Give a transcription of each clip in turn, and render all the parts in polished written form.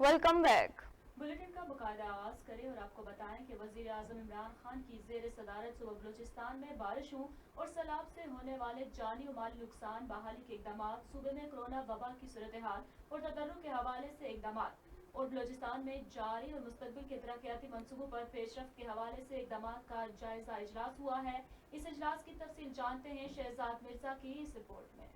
Welcome back. Bulletin का बाकायदा आगाज करें और आपको बताएं कि वजीर आजम इमरान खान की जेर सदारत सुबह बलूचिस्तान में बारिशों और सैलाब से होने वाले जानी और माली नुकसान बहाली के इकदाम, सूबे में कोरोना वबा की सूरत हाल और तदर्रुक के हवाले से इकदाम और बलूचिस्तान में जारी और मुस्तकबिल के तरक्याती मनसूबों पर पेशरफ्त के हवाले से इकदाम का जायजा इजलास हुआ है। इस इजलास की तफसील जानते हैं शहजाद मिर्जा की इस रिपोर्ट में।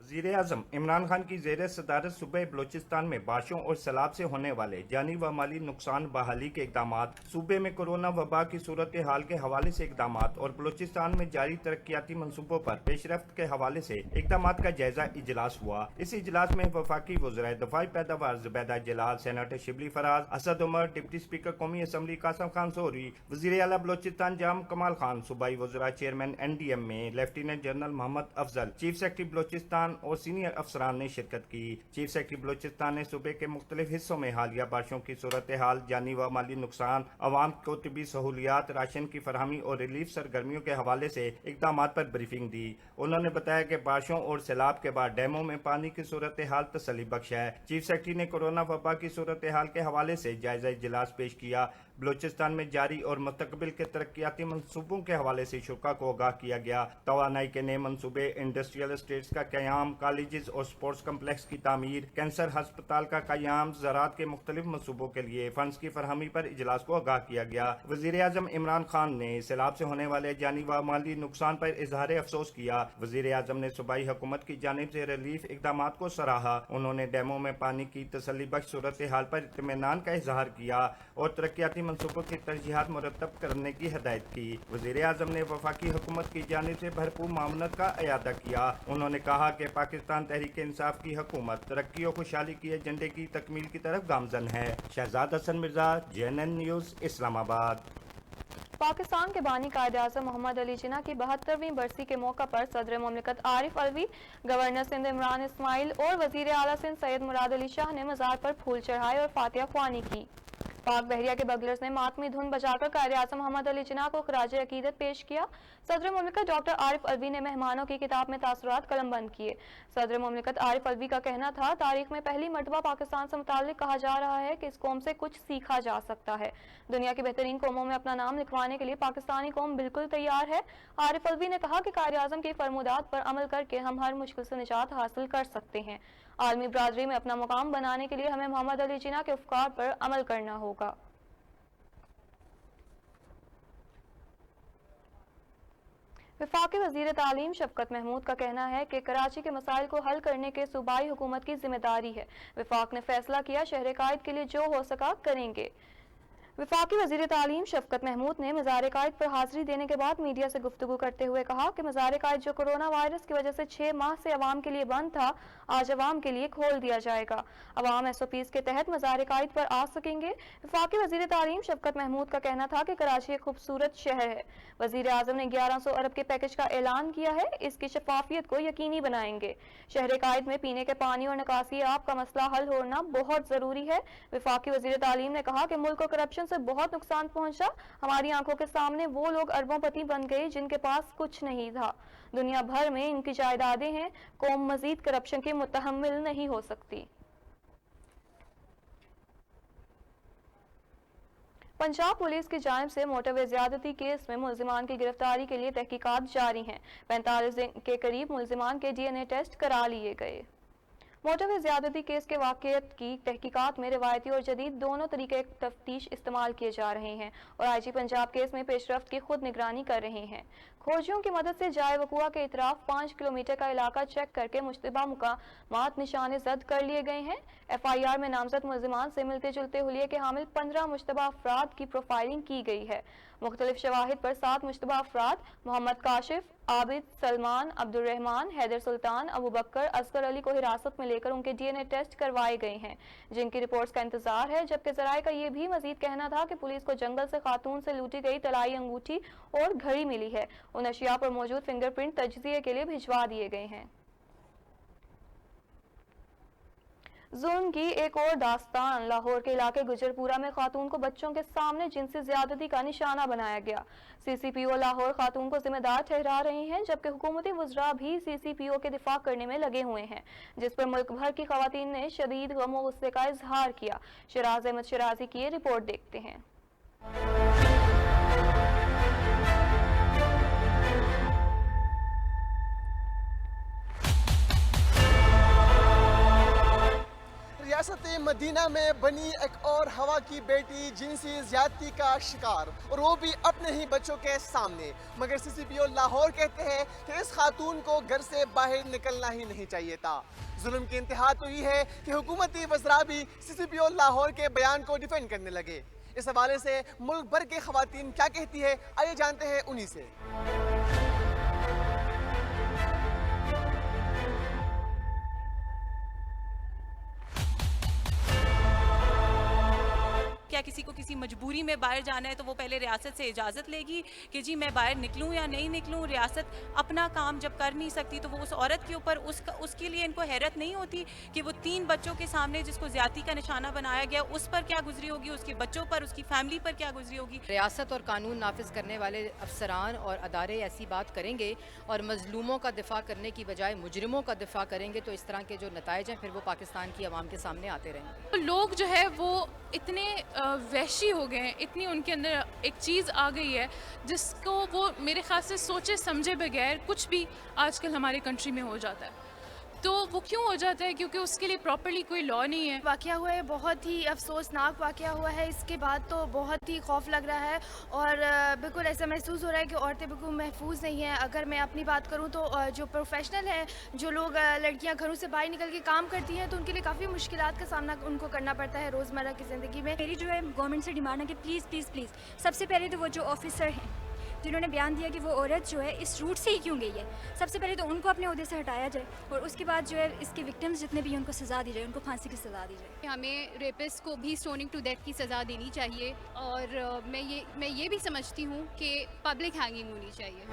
वज़ीर-ए-आज़म इमरान खान की ज़ेर सदारत सूबे बलूचिस्तान में बारिशों और सैलाब से होने वाले जानी व माली नुकसान बहाली के इकदाम, सूबे में कोरोना वबा की सूरत हाल के हवाले से इकदाम और बलूचिस्तान में जारी तरक्याती मनसूबों पर पेशरफ्त के हवाले से इकदाम का जायजा इजलास हुआ। इस इजलास में वफाकी वज़राए दफ़ाई पैदावार Zubaida Jalal, senator Shibli Faraz, Asad Umar, deputy speaker कौमी असम्बली कासम खान सोरी, वज़ीर आला बलूचिस्तान जाम कमाल खान, सूबाई वज़रा चेयरमैन NDM में lieutenant general Mohammad Afzal, chief secretary Balochistan और सीनियर अफसरान ने शिरकत की। चीफ सेक्रेटरी बलूचिस्तान ने सूबे के मुख्तलिफ हिस्सों में हालिया बारिशों की सूरत हाल, जानी व माली नुकसान, अवाम को तिबी सहूलियात, राशन की फरहमी और रिलीफ सरगर्मियों के हवाले से इकदाम पर ब्रीफिंग दी। उन्होंने बताया कि बारिशों और सैलाब के बाद डैमों में पानी की सूरत हाल तसल्ली बख्श है। चीफ सेक्रेटरी ने कोरोना वबा की सूरत हाल के हवाले से जायजा इजलास पेश किया। बलूचिस्तान में जारी और मुस्तकबिल के तरक्याती मनसूबों के हवाले से शुरा को आगाह किया गया। तवानाई के नए मनसूबे, इंडस्ट्रियल एस्टेट्स का क़याम, कॉलेजेस और स्पोर्ट्स कम्प्लेक्स की तामीर, कैंसर हस्पताल का क़याम, ज़राअत के मुख्तलिफ मनसूबों के लिए फंड्स की फरहमी पर इजलास को आगाह किया गया। वज़ीर आज़म इमरान खान ने सैलाब से होने वाले जानी व माली नुकसान पर इजहार अफसोस किया। वज़ीर आज़म ने सूबाई हुकूमत की जानिब से रिलीफ इक़दामात को सराहा। उन्होंने डैमों में पानी की तसल्ली बख्श सूरत हाल पर इत्मीनान का इजहार किया और तरक्याती मनसूबों की तरजीहात मुरतब करने की हिदायत की। वज़ीर आज़म ने वफाकी हुकूमत की जानिब से भरपूर मामनत का इयादा किया। उन्होंने कहा कि पाकिस्तान तहरीक इंसाफ की हुकूमत तरक्की और खुशहाली के एजेंडे की तकमील की तरफ गामजन है। Shahzad Hasan Mirza, JNN news, Islamabad. पाकिस्तान के बानी कायद-ए-आज़म मोहम्मद अली जिन्ना की 72वीं बरसी के मौका पर सदर मुमलिकत आरिफ अलवी, गवर्नर सिंध इमरान इस्माइल और वज़ीर आला सिंध सैयद मुराद अली शाह ने मज़ार पर फूल चढ़ाए और फातिहा ख्वानी की। पाक बहरिया के बगलर्स ने मातमी धुन बजाकर कायद-ए-आज़म मोहम्मद अली जिन्ना को खराज अकीदत पेश किया। सदर मुमलिकत डॉक्टर आरिफ अलवी ने मेहमानों की किताब में तासुरात कलमबंद किए। सदर मुमलिकत आरिफ अलवी का कहना था, तारीख में पहली मरतबा पाकिस्तान से मुताल्लिक कहा जा रहा है कि इस कौम से कुछ सीखा जा सकता है। दुनिया की बेहतरीन कौमों में अपना नाम लिखवाने के लिए पाकिस्तानी कौम बिल्कुल तैयार है। आरिफ अलवी ने कहा कि कायद-ए-आज़म की फरमुदात पर अमल करके हम हर मुश्किल से निजात हासिल कर सकते हैं। आलमी बरादरी में अपना मुकाम बनाने के लिए हमें मोहम्मद अली जिन्ना के अफकार पर अमल करना होगा। वफाकी वज़ीर तालीम शफकत महमूद का कहना है कि कराची के मसाइल को हल करने के सूबाई हुकूमत की जिम्मेदारी है। वफाक ने फैसला किया, शहर कायद के लिए जो हो सका करेंगे। वफाकी वज़ीर तालीम शफकत महमूद ने मज़ार कायद पर हाजिरी देने के बाद मीडिया से गुफ्तगू करते हुए कहा कि मज़ार कायद जो कोरोना वायरस की वजह से 6 माह से अवाम के लिए बंद था, आज अवाम के लिए खोल दिया जाएगा। अवाम SOPs के तहत मज़ार कायद पर आ सकेंगे। वफाकी वज़ीर तालीम शफकत महमूद का कहना था कि कराची एक खूबसूरत शहर है। वज़ीर आज़म ने 1100 अरब के पैकेज का ऐलान किया है, इसकी शफाफियत को यकीनी बनाएंगे। शहर कायद में पीने के पानी और निकासी आब का मसला हल होना बहुत ज़रूरी है। वफाकी वज़ीर तालीम ने कहा कि मुल्क को करप्शन से बहुत नुकसान पहुंचा। हमारी आंखों के सामने वो लोग अरबोंपति बन गए जिनके पास कुछ नहीं था। दुनिया भर में इनकी जायदादें हैं। कौम मजीद करप्शन की मुतहम्मिल नहीं हो सकती। पंजाब पुलिस की जानिब से मोटरवे ज़्यादती केस में मुल्जिमान की गिरफ्तारी के लिए तहकीकात जारी हैं। 45 दिन के करीब मुल्जिमान के DNA टेस्ट करा लिए गए। मोटरवे ज़्यादती केस के वाक़ियत की तहकीकात में रिवायती और जदीद दोनों तरीके तफ्तीश इस्तेमाल किए जा रहे हैं और IG पंजाब केस में पेशरफ्त की खुद निगरानी कर रहे हैं। खोजियों की मदद से जाए वक़ुआ के इतराफ 5 किलोमीटर का इलाका चेक करके मुश्तबा मुकामात निशाने जद कर लिए गए हैं। FIR में नामजद मुल्जिमान से मिलते जुलते हुलिये के हामिल 15 मुश्तबा अफराद की प्रोफाइलिंग की गई है। मुख्तलिफ शवाहिद पर 7 मुश्तबा अफराद मोहम्मद काशिफ, आबिद, सलमान, अब्दुल रहमान, हैदर सुल्तान, अबू बकर, असगर अली को हिरासत में लेकर उनके DNA टेस्ट करवाए गए हैं, जिनकी रिपोर्ट्स का इंतजार है। जबकि ज़राए का ये भी मजीद कहना था कि पुलिस को जंगल से खातून से लूटी गई तलाई अंगूठी और घड़ी मिली है। उन अशिया पर मौजूद फिंगरप्रिंट तजज़िये के लिए भिजवा दिए गए हैं। जुल्म की एक और दास्तान। लाहौर के इलाके गुजरपुरा में खातून को बच्चों के सामने जिनसी ज्यादती का निशाना बनाया गया। सीसीपीओ लाहौर खातून को जिम्मेदार ठहरा रही हैं, जबकि हुकूमती वज़रा भी सीसीपीओ के दिफा करने में लगे हुए हैं, जिस पर मुल्क भर की खवातीन ने शदीद गम और गुस्से का इजहार किया। शराज अहमद शराजी की ये रिपोर्ट देखते हैं। रियासत मदीना में बनी एक और हवा की बेटी जिनसी ज्यादती का शिकार, और वो भी अपने ही बच्चों के सामने। मगर सीसीपीओ लाहौर कहते हैं कि इस खातून को घर से बाहर निकलना ही नहीं चाहिए था। जुल्म की इंतहा तो ये है कि हुकूमती वज़रा भी सीसीपीओ लाहौर के बयान को डिफेंड करने लगे। इस हवाले से मुल्क भर के खवातीन क्या कहती है, आइए जानते हैं उन्हीं से। क्या किसी को किसी मजबूरी में बाहर जाना है तो वो पहले रियासत से इजाज़त लेगी कि जी मैं बाहर निकलूं या नहीं निकलूं? रियासत अपना काम जब कर नहीं सकती तो वो उस औरत के ऊपर उसके लिए इनको हैरत नहीं होती कि वो 3 बच्चों के सामने जिसको ज़्यादती का निशाना बनाया गया उस पर क्या गुजरी होगी, उसके बच्चों पर, उसकी फैमिली पर क्या गुजरी होगी। रियासत और कानून नाफिज करने वाले अफसरान और अदारे ऐसी बात करेंगे और मजलूमों का दिफा करने की बजाय मुजरिमों का दिफा करेंगे तो इस तरह के जो नताइज हैं फिर वो पाकिस्तान की आवाम के सामने आते रहेंगे। लोग जो है वो इतने वहशी हो गए हैं, इतनी उनके अंदर एक चीज़ आ गई है जिसको वो मेरे ख्याल से सोचे समझे बगैर कुछ भी आजकल हमारे कंट्री में हो जाता है। तो वो क्यों हो जाता है? क्योंकि उसके लिए प्रॉपर्ली कोई लॉ नहीं है। वाक़या हुआ है, बहुत ही अफसोसनाक वाक़या हुआ है। इसके बाद तो बहुत ही खौफ लग रहा है और बिल्कुल ऐसा महसूस हो रहा है कि औरतें बिल्कुल महफूज नहीं हैं। अगर मैं अपनी बात करूं तो जो प्रोफेशनल हैं, जो लोग लड़कियां घरों से बाहर निकल के काम करती हैं, तो उनके लिए काफ़ी मुश्किलात का सामना उनको करना पड़ता है रोज़मर्रा की ज़िंदगी में। मेरी जो है गवर्नमेंट से डिमांड है कि प्लीज़ प्लीज़ प्लीज़ सबसे पहले तो वो जो ऑफिसर हैं जिन्होंने बयान दिया कि वो औरत जो है इस रूट से ही क्यों गई है, सबसे पहले तो उनको अपने ओहदे से हटाया जाए और उसके बाद जो है इसके विक्टिम्स जितने भी हैं उनको सज़ा दी जाए, उनको फांसी की सज़ा दी जाए। हमें रेपिस्ट को भी स्टोनिंग टू डेथ की सज़ा देनी चाहिए और मैं ये भी समझती हूँ कि पब्लिक हैंगिंग होनी चाहिए।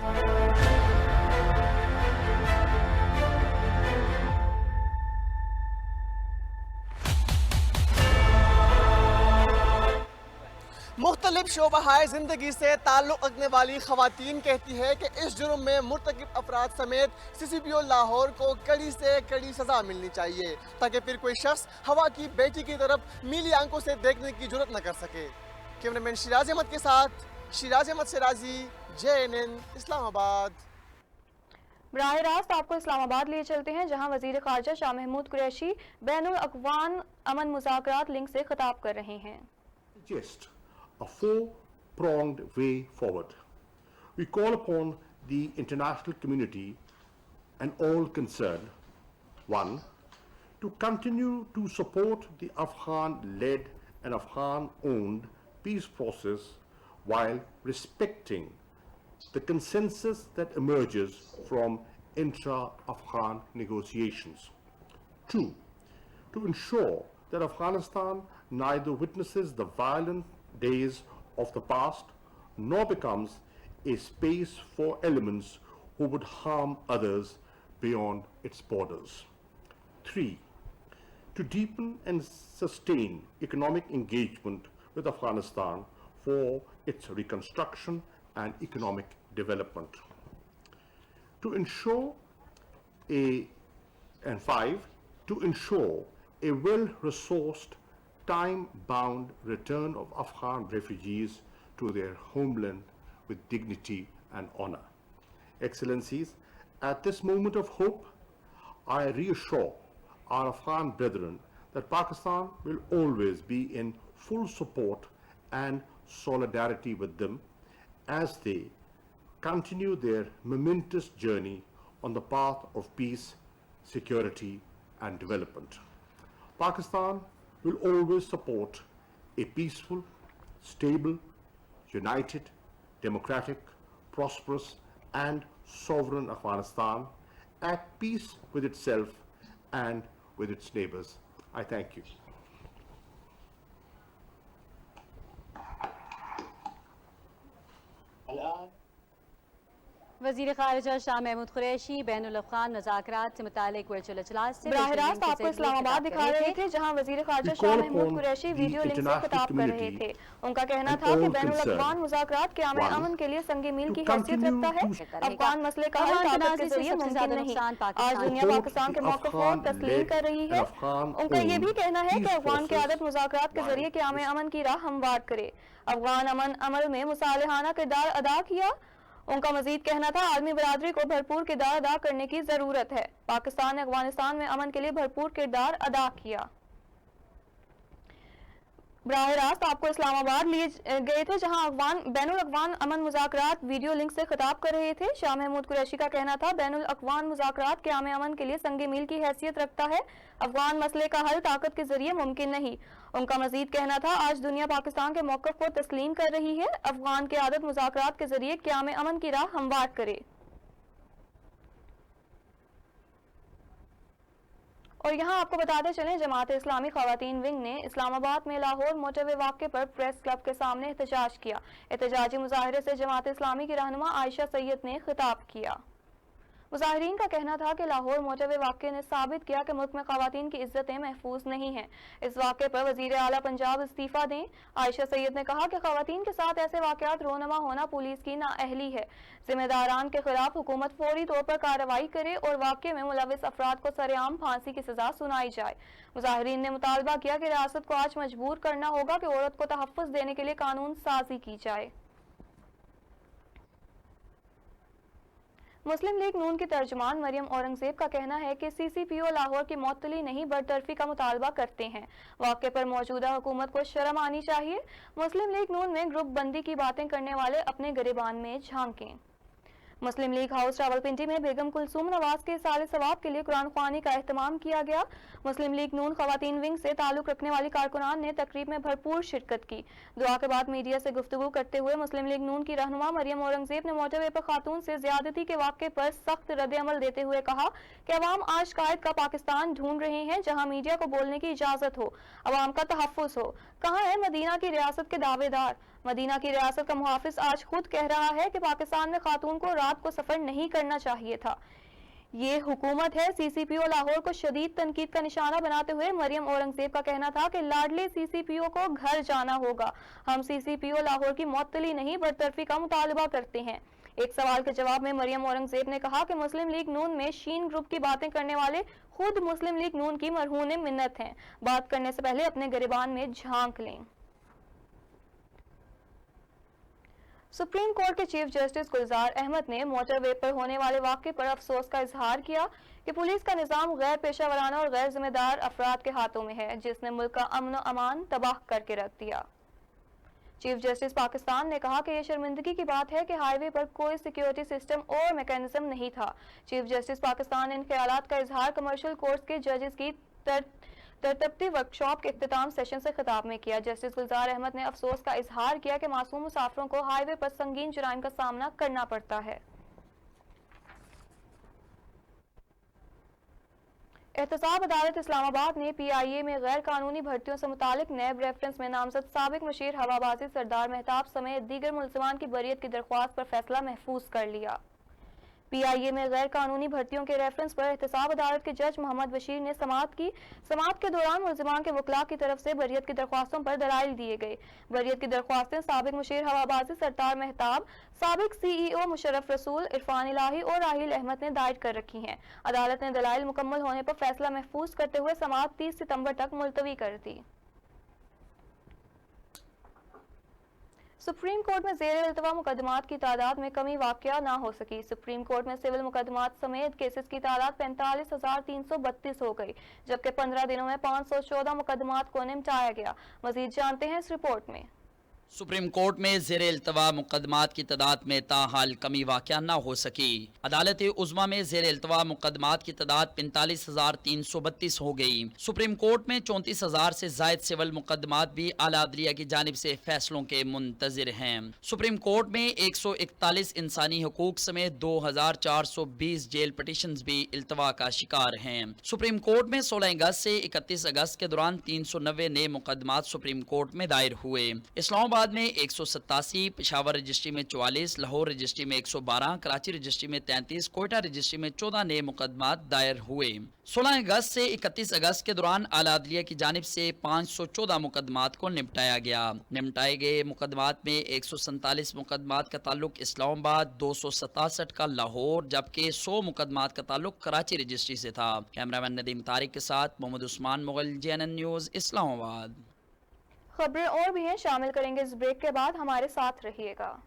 मुख्तलिफ शोबाहाए ज़िंदगी से ताल्लुक़ रखने वाली ख़वातीन कहती है कि इस जुर्म में मुर्तकिब अफराद समेत सीसीपीओ लाहौर को कड़ी से कड़ी सज़ा मिलनी चाहिए ताकि फिर कोई शख्स हवा की बेटी की तरफ नीली आंखों से देखने की जुर्रत न कर सके। कैमरामैन शिराज अहमद के साथ शिराज अहमद सिराजी, JNN इस्लामाबाद। बराह रास्त आपको इस्लामाबाद लिए चलते हैं, जहां वजीर खारजा शाह महमूद कुरैशी बैनुल अक़वाम अमन मुज़ाकरात लिंक से खिताब कर रहे हैं। A four-pronged way forward. We call upon the international community and all concerned, 1. To continue to support the Afghan-led and Afghan-owned peace process while respecting the consensus that emerges from intra-Afghan negotiations. 2. To ensure that Afghanistan neither witnesses the violent days of the past nor becomes a space for elements who would harm others beyond its borders. 3. To deepen and sustain economic engagement with Afghanistan for its reconstruction and economic development. To ensure and 5. To ensure a well-resourced time-bound return of Afghan refugees to their homeland with dignity and honor. Excellencies, at this moment of hope, I reassure our Afghan brethren that Pakistan will always be in full support and solidarity with them as they continue their momentous journey on the path of peace, security, and development. Pakistan will always support a peaceful, stable, united, democratic, prosperous, and sovereign Afghanistan at peace with itself and with its neighbors. I thank you. وزیر خارجہ شاہ محمود قریشی بین الاقوامی مذاکرات سے متعلق virtual اجلاس سے براہ راست آپ کو اسلام آباد دکھا رہے تھے جہاں وزیر خارجہ شاہ محمود قریشی ویڈیو لنک سے خطاب کر رہے تھے. ان کا کہنا تھا کہ بین الاقوامی مذاکرات قیام امن کے لیے سنگ میل کی حیثیت رکھتا ہے. افغان مسئلے کا حل طاقت کے ذریعے ممکن نہیں. آج دنیا پاکستان کے موقف کو تسلیم کر رہی ہے. ان کا یہ بھی کہنا ہے کہ افغان قیادت مذاکرات کے ذریعے قیام امن کی راہ ہموار کرے. افغان امن عمل میں مصالحانہ کردار ادا کیا. ان کا مزید کہنا تھا عالمی برادری کو بھرپور کردار ادا کرنے کی ضرورت ہے. پاکستان نے افغانستان میں امن کے لیے بھرپور کردار ادا کیا. براہ راست آپ کو اسلام آباد لیے گئے تھے جہاں بین الاقوامی امن مذاکرات ویڈیو لنک سے خطاب کر رہے تھے. شاہ محمود قریشی کا کہنا تھا بین الاقوامی مذاکرات قیام امن کے لیے سنگ میل کی حیثیت رکھتا ہے. افغان مسئلے کا حل طاقت کے ذریعے ممکن نہیں. ان کا مزید کہنا تھا آج دنیا پاکستان کے موقف کو تسلیم کر رہی ہے. افغان قیادت مذاکرات کے ذریعے قیام امن کی راہ ہموار کرے. اور یہاں آپ کو بتاتے چلیں جماعت اسلامی خواتین ونگ نے اسلام آباد میں لاہور موٹر وے واقعے پر پریس کلب کے سامنے احتجاج کیا. احتجاجی مظاہرے سے جماعت اسلامی کی رہنما عائشہ سید نے خطاب کیا. مظاہرین کا کہنا تھا کہ لاہور موٹر وے واقعے نے ثابت کیا کہ ملک میں خواتین کی عزتیں محفوظ نہیں ہیں. اس واقعے پر وزیر اعلیٰ پنجاب استعفیٰ دیں. عائشہ سید نے کہا کہ خواتین کے ساتھ ایسے واقعات رونما ہونا پولیس کی نااہلی ہے. ذمہ داران کے خلاف حکومت فوری طور پر کارروائی کرے اور واقعے میں ملوث افراد کو سرعام پھانسی کی سزا سنائی جائے. مظاہرین نے مطالبہ کیا کہ ریاست کو آج مجبور کرنا ہوگا کہ عورت کو تحفظ دینے کے لیے قانون سازی کی جائے. مسلم لیگ نون کی ترجمان مریم اورنگزیب کا کہنا ہے کہ سی سی پی او لاہور کی معطلی نہیں برطرفی کا مطالبہ کرتے ہیں. واقعے پر موجودہ حکومت کو شرم آنی چاہیے. مسلم لیگ نون میں گروپ بندی کی باتیں کرنے والے اپنے گریبان میں جھانکیں. مسلم لیگ ہاؤس راولپنڈی میں بیگم کلثوم نواز کے سال ثواب کے لیے قرآن خوانی کا اہتمام کیا گیا. مسلم لیگ نون خواتین ونگ سے تعلق رکھنے والی کارکنان نے تقریب میں بھرپور شرکت کی. دعا کے بعد میڈیا سے گفتگو کرتے ہوئے مسلم لیگ نون کی رہنما مریم اورنگزیب نے موٹر وے پر خاتون سے زیادتی کے واقعے پر سخت رد عمل دیتے ہوئے کہا کہ عوام آج قائد کا پاکستان ڈھونڈ رہے ہیں جہاں میڈیا کو بولنے کی اجازت ہو, عوام کا تحفظ ہو. کہاں ہے مدینہ کی ریاست کے دعوے دار؟ مدینہ کی ریاست کا محافظ آج خود کہہ رہا ہے کہ پاکستان میں خاتون کو رات کو سفر نہیں کرنا چاہیے تھا. یہ حکومت ہے. سی سی پی او لاہور کو شدید تنقید کا نشانہ بناتے ہوئے مریم اورنگزیب کا کہنا تھا کہ لاڈلے سی سی پی او کو گھر جانا ہوگا. ہم سی سی پی او لاہور کی معطلی نہیں برطرفی کا مطالبہ کرتے ہیں. ایک سوال کے جواب میں مریم اورنگزیب نے کہا کہ مسلم لیگ نون میں شین گروپ کی باتیں کرنے والے خود مسلم لیگ نون کی مرہون منت ہیں. بات کرنے سے پہلے اپنے گریبان میں جھانک لیں. سپریم کورٹ کے چیف جسٹس گلزار احمد نے موٹر وے پر ہونے والے واقعے پر افسوس کا اظہار کیا کہ پولیس کا نظام غیر پیشہ ورانہ اور غیر ذمہ دار افراد کے ہاتھوں میں ہے جس نے ملک کا امن و امان تباہ کر کے رکھ دیا. چیف جسٹس پاکستان نے کہا کہ یہ شرمندگی کی بات ہے کہ ہائی وے پر کوئی سیکیورٹی سسٹم اور میکینزم نہیں تھا. چیف جسٹس پاکستان نے ان خیالات کا اظہار کمرشل کورٹس کے ججز کی ترتیبی ورکشاپ کے اختتام سیشن سے خطاب میں کیا. جسٹس گلزار احمد نے افسوس کا اظہار کیا کہ معصوم مسافروں کو ہائی وے پر سنگین جرائم کا سامنا کرنا پڑتا ہے. احتساب عدالت اسلام آباد نے پی آئی اے میں غیر قانونی بھرتیوں سے متعلق نیب ریفرنس میں نامزد سابق مشیر ہوابازی سردار مہتاب سمیت دیگر ملزمان کی بریت کی درخواست پر فیصلہ محفوظ کر لیا. پی آئی اے میں غیر قانونی بھرتیوں کے ریفرنس پر احتساب عدالت کے جج محمد بشیر نے سماعت کی. سماعت کے دوران ملزمان کے وکلاء کی طرف سے بریت کی درخواستوں پر دلائل دیے گئے. بریت کی درخواستیں سابق مشیر ہوابازی سردار مہتاب, سابق سی ای او مشرف رسول, عرفان الہی اور راحیل احمد نے دائر کر رکھی ہیں. عدالت نے دلائل مکمل ہونے پر فیصلہ محفوظ کرتے ہوئے سماعت 30 ستمبر تک ملتوی کر دی. سپریم کورٹ میں زیر التوا مقدمات کی تعداد میں کمی واقع نہ ہو سکی. سپریم کورٹ میں سول مقدمات سمیت کیسز کی تعداد 45,332 ہو گئی, جبکہ 15 دنوں میں 514 مقدمات کو نمٹایا گیا. مزید جانتے ہیں اس رپورٹ میں. سپریم کورٹ میں زیر التوا مقدمات کی تعداد میں تاحال کمی واقع نہ ہو سکی. عدالت عظمیٰ میں زیر التوا مقدمات کی تعداد 45,332 ہو گئی. سپریم کورٹ میں 34,000 سے زائد سول مقدمات بھی اعلیٰ عدلیہ کی جانب سے فیصلوں کے منتظر ہیں. سپریم کورٹ میں 141 انسانی حقوق سمیت 2,420 جیل پٹیشنز بھی التوا کا شکار ہیں. سپریم کورٹ میں 16 اگست سے 31 اگست کے دوران 390 نئے مقدمات سپریم کورٹ میں دائر ہوئے. اسلام आबाद में 187, पेशावर रजिस्ट्री में 44, लाहौर रजिस्ट्री में 112, कराची रजिस्ट्री में 33, कोयटा रजिस्ट्री में 14 नए मुकदमात दायर हुए। 16 अगस्त से 31 अगस्त के दौरान आला अदलिया की जानिब से 514 मुकदमात को निपटाया गया। निपटाए गए मुकदमात में 147 मुकदमात का ताल्लुक इस्लामाबाद, 267 का लाहौर, जबकि 100 मुकदमात का ताल्लुक कराची रजिस्ट्री से था। कैमरामैन नदीम तारिक के साथ मोहम्मद उस्मान मुगल, JNN न्यूज़, इस्लामाबाद। खबरें और भी हैं, शामिल करेंगे इस ब्रेक के बाद, हमारे साथ रहिएगा।